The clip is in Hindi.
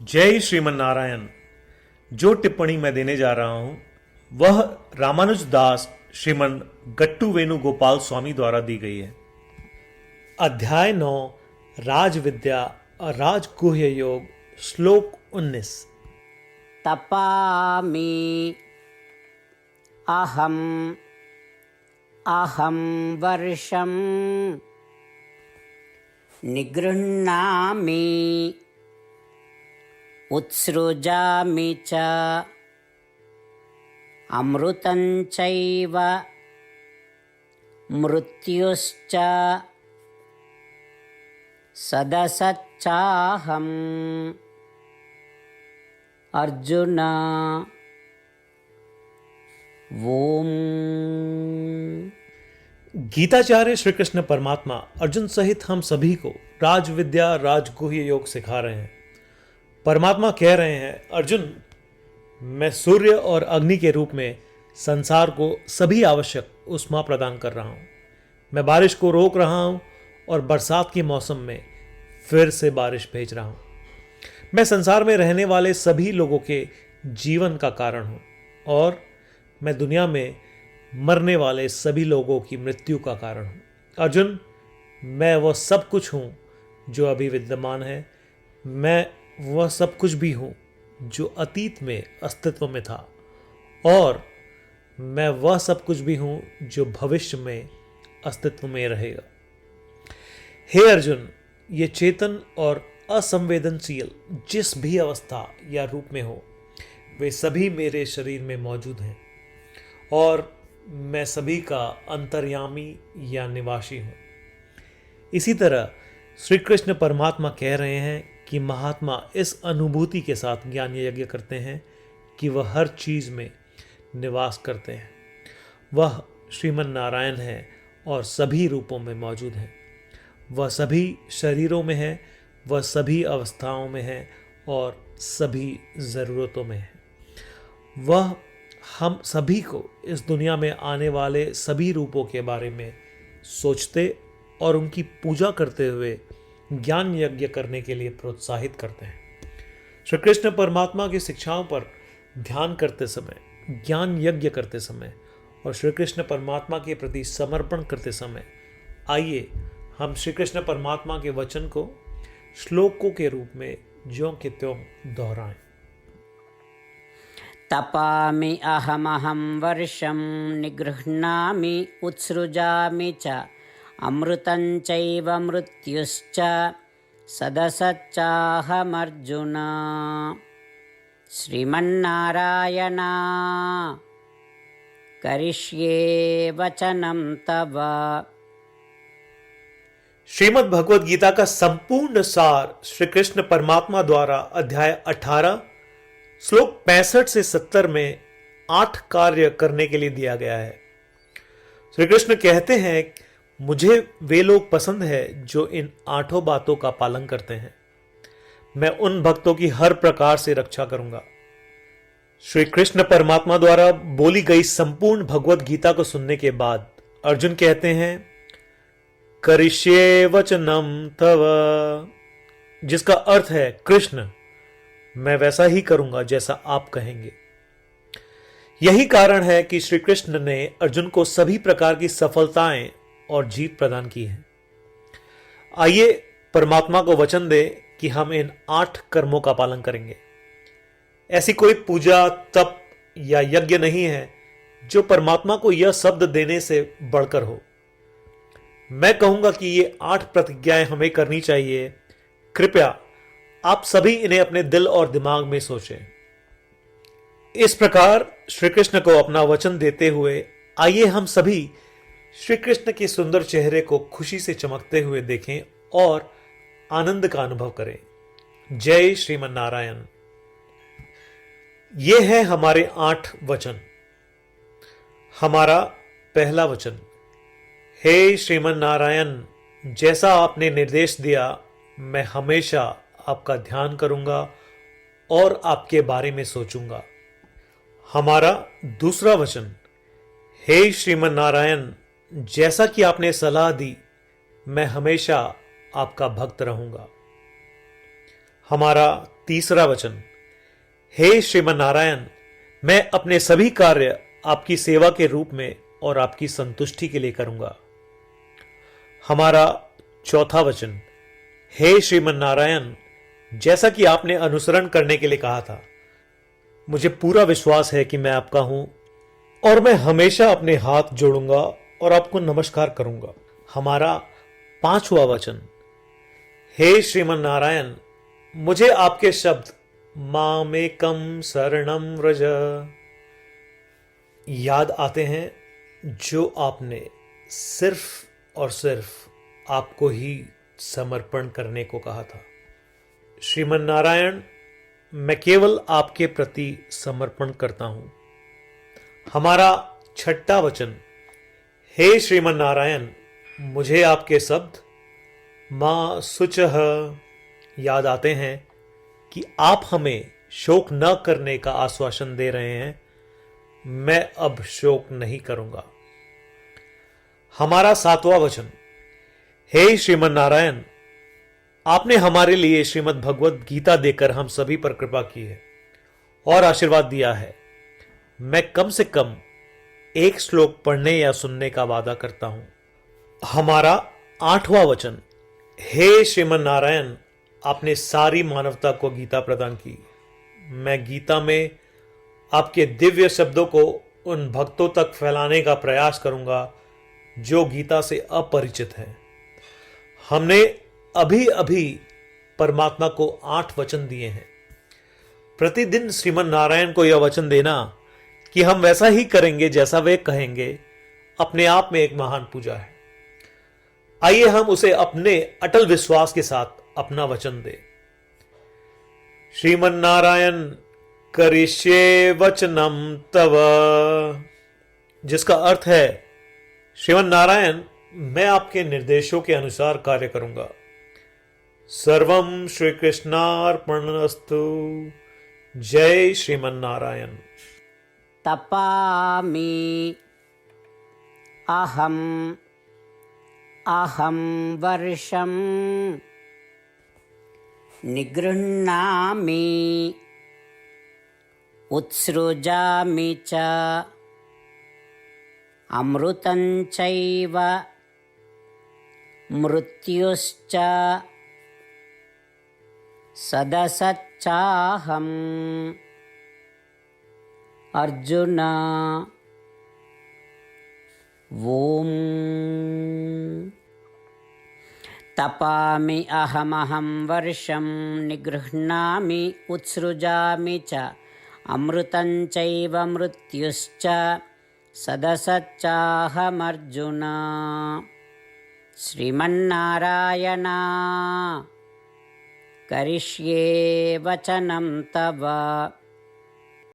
जय श्रीमन नारायण। जो टिप्पणी मैं देने जा रहा हूं वह रामानुज दास श्रीमन गट्टू वेणुगोपाल स्वामी द्वारा दी गई है। अध्याय 9 राज विद्या और राजगुह्य योग, श्लोक 19। तपामि अहम अहम वर्षम निगृह्णामि उत्सृजामि च अमृतं चैव मृत्युश्च सदसच्चाहम्। अर्जुन ओम। गीताचार्य श्री कृष्ण परमात्मा अर्जुन सहित हम सभी को राज विद्या राजगुह्य योग सिखा रहे हैं। परमात्मा कह रहे हैं, अर्जुन, मैं सूर्य और अग्नि के रूप में संसार को सभी आवश्यक ऊष्मा प्रदान कर रहा हूं। मैं बारिश को रोक रहा हूं और बरसात के मौसम में फिर से बारिश भेज रहा हूं। मैं संसार में रहने वाले सभी लोगों के जीवन का कारण हूं और मैं दुनिया में मरने वाले सभी लोगों की मृत्यु का कारण हूं। अर्जुन, मैं वह सब कुछ हूं जो अभी विद्यमान है। मैं वह सब कुछ भी हूं जो अतीत में अस्तित्व में था और मैं वह सब कुछ भी हूं जो भविष्य में अस्तित्व में रहेगा। हे अर्जुन, ये चेतन और असंवेदनशील जिस भी अवस्था या रूप में हो, वे सभी मेरे शरीर में मौजूद हैं और मैं सभी का अंतर्यामी या निवासी हूं। इसी तरह श्री कृष्ण परमात्मा कह रहे हैं कि महात्मा इस अनुभूति के साथ ज्ञान यज्ञ करते हैं कि वह हर चीज में निवास करते हैं। वह श्रीमन नारायण है और सभी रूपों में मौजूद हैं। वह सभी शरीरों में है, वह सभी अवस्थाओं में है और सभी ज़रूरतों में है। वह हम सभी को इस दुनिया में आने वाले सभी रूपों के बारे में सोचते और उनकी पूजा करते हुए ज्ञान यज्ञ करने के लिए प्रोत्साहित करते हैं। श्री कृष्ण परमात्मा की शिक्षाओं पर ध्यान करते समय, ज्ञान यज्ञ करते समय और श्री कृष्ण परमात्मा के प्रति समर्पण करते समय आइए हम श्री कृष्ण परमात्मा के वचन को श्लोकों के रूप में ज्यों के त्यों दोहराएं। तपामि अहमहं वर्षं निगृह्णामि उत्सृजामि च अमृतं चैव मृत्युश्च सदसच्चाहमर्जुन। श्रीमन्नारायण करिष्ये वचनं तव। श्रीमद् भगवद गीता का संपूर्ण सार श्री कृष्ण परमात्मा द्वारा अध्याय 18 श्लोक 65 से 70 में 8 कार्य करने के लिए दिया गया है। श्री कृष्ण कहते हैं, मुझे वे लोग पसंद है जो इन 8 बातों का पालन करते हैं। मैं उन भक्तों की हर प्रकार से रक्षा करूंगा। श्री कृष्ण परमात्मा द्वारा बोली गई संपूर्ण भगवद गीता को सुनने के बाद अर्जुन कहते हैं, करिष्ये वचनम तव, जिसका अर्थ है, कृष्ण, मैं वैसा ही करूंगा जैसा आप कहेंगे। यही कारण है कि श्री कृष्ण ने अर्जुन को सभी प्रकार की सफलताएं और जीत प्रदान की है। आइए परमात्मा को वचन दे कि हम इन 8 कर्मों का पालन करेंगे। ऐसी कोई पूजा, तप या यज्ञ नहीं है जो परमात्मा को यह शब्द देने से बढ़कर हो। मैं कहूंगा कि ये 8 प्रतिज्ञाएं हमें करनी चाहिए। कृपया आप सभी इन्हें अपने दिल और दिमाग में सोचें। इस प्रकार श्री कृष्ण को अपना वचन देते हुए आइए हम सभी श्री कृष्ण के सुंदर चेहरे को खुशी से चमकते हुए देखें और आनंद का अनुभव करें। जय श्रीमन नारायण। ये है हमारे 8 वचन। हमारा पहला वचन, हे श्रीमन नारायण, जैसा आपने निर्देश दिया मैं हमेशा आपका ध्यान करूंगा और आपके बारे में सोचूंगा। हमारा दूसरा वचन, हे श्रीमन नारायण, जैसा कि आपने सलाह दी मैं हमेशा आपका भक्त रहूंगा। हमारा तीसरा वचन, हे श्रीमन नारायण, मैं अपने सभी कार्य आपकी सेवा के रूप में और आपकी संतुष्टि के लिए करूंगा। हमारा चौथा वचन, हे श्रीमन नारायण, जैसा कि आपने अनुसरण करने के लिए कहा था, मुझे पूरा विश्वास है कि मैं आपका हूं और मैं हमेशा अपने हाथ जोड़ूंगा और आपको नमस्कार करूंगा। हमारा पांचवा वचन, हे श्रीमन नारायण, मुझे आपके शब्द मामेकम शरणम व्रज याद आते हैं, जो आपने सिर्फ और सिर्फ आपको ही समर्पण करने को कहा था। श्रीमन नारायण, मैं केवल आपके प्रति समर्पण करता हूं। हमारा छठा वचन, हे श्रीमन नारायण, मुझे आपके शब्द मां शुचः याद आते हैं कि आप हमें शोक न करने का आश्वासन दे रहे हैं। मैं अब शोक नहीं करूंगा। हमारा सातवां वचन, हे श्रीमन नारायण, आपने हमारे लिए श्रीमद् भगवद गीता देकर हम सभी पर कृपा की है और आशीर्वाद दिया है। मैं कम से कम एक श्लोक पढ़ने या सुनने का वादा करता हूं। हमारा आठवां वचन, हे श्रीमन नारायण, आपने सारी मानवता को गीता प्रदान की। मैं गीता में आपके दिव्य शब्दों को उन भक्तों तक फैलाने का प्रयास करूंगा जो गीता से अपरिचित हैं। हमने अभी अभी परमात्मा को 8 वचन दिए हैं। प्रतिदिन श्रीमन नारायण को यह वचन देना कि हम वैसा ही करेंगे जैसा वे कहेंगे, अपने आप में एक महान पूजा है। आइए हम उसे अपने अटल विश्वास के साथ अपना वचन दें। श्रीमन नारायण करिष्ये वचनम तव, जिसका अर्थ है, श्रीमन नारायण, मैं आपके निर्देशों के अनुसार कार्य करूंगा। सर्वम श्री कृष्णार्पणमस्तु। जय श्रीमन नारायण। तपामि अहं वर्षं निगृह्णामि उत्सृजामि च अमृतं चैव मृत्युश्च सदसच्चाहम्। अर्जुन ओम। तपामि अहमहं वर्षं निगृह्णामि उत्सृजामि च अमृतं चैव मृत्युश्च सदसच्चाहमर्जुन। श्रीमन्नारायण करिष्ये वचनं तव।